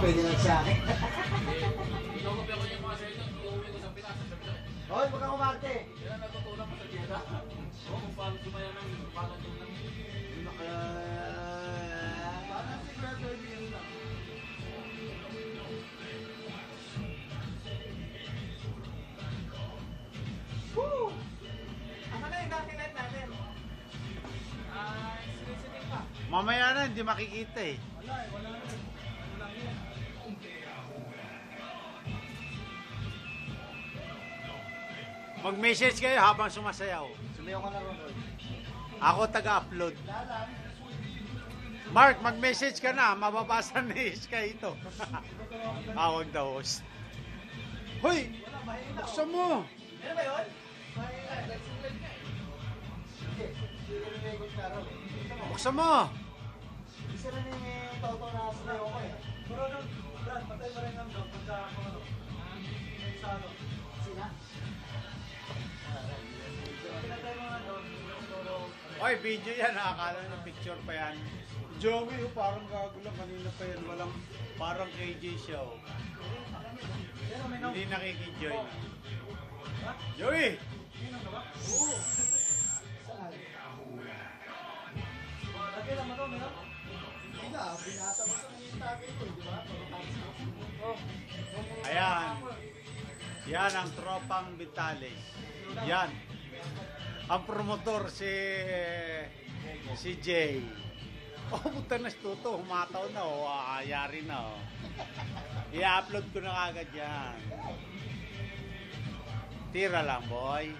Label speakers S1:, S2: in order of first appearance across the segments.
S1: pwede lang siya akin.
S2: Inokopya ko yung mga sa'yo doon, iuwi ko sa Pinas.
S1: Hoy, wag kang umarte.
S2: Kaya natutunan ko sa Jeddah. Oo, kung paano sumaya ng paano doon ng...
S1: Parang sigurado yun lang.
S3: Woo! Ano na yung dati light natin? Soliciting pa.
S4: Mamaya na, hindi makikita eh.
S3: Wala eh, wala na. Wala yun.
S4: Mag-message kayo habang sumasayaw.
S1: Sumayaw ka na ron, Roy.
S4: Ako taga-upload. Mark, mag-message ka na. Mababasa ni Iska ito. Tawag the host. Hoy! Buksan mo!
S3: Ano ba yun?
S4: Buksan mo!
S1: Isa rin yung Toto na sumayaw ko eh.
S3: Pero nung, Brad, patay mo rin ang dog pagka ako ano. Sa ano.
S1: Sina?
S3: Pinatay mo nga dog. Pero,
S4: Oy, video yan. Akala nyo picture pa yan. Joey, oh, parang gago lang. Kanina pa yan. Walang, parang KJ show.
S3: pero may nang...
S4: Hindi nakikijoin. Joey!
S3: Oo.
S1: Saan?
S3: Lagay lang mo to, meron?
S1: Hindi na, binasa mo sa mga tagay ko, di ba?
S3: Oh.
S4: Ayan. Yan ang tropang Vitales. Yan. Ang promotor si Jay. Oh, puta na si Tuto. Humataw na. Oh, ayari na. Oh. I-upload ko na kagad yan. Tira lang, boy.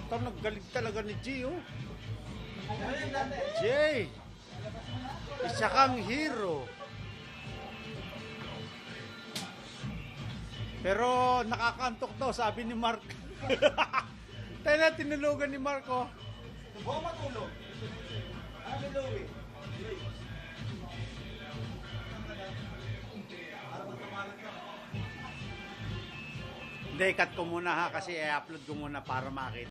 S4: Ito, naggaling talaga ni Jay, oh.
S3: Ano yung dati?
S4: Jay! Isa kang hero. Pero nakakantok daw, sabi ni Mark. Tayo na, tinulugan ni Mark, oh.
S3: Buong matulog. Ano ni Louie?
S4: Hindi, cut ko muna ha, kasi i-upload ko muna para makita.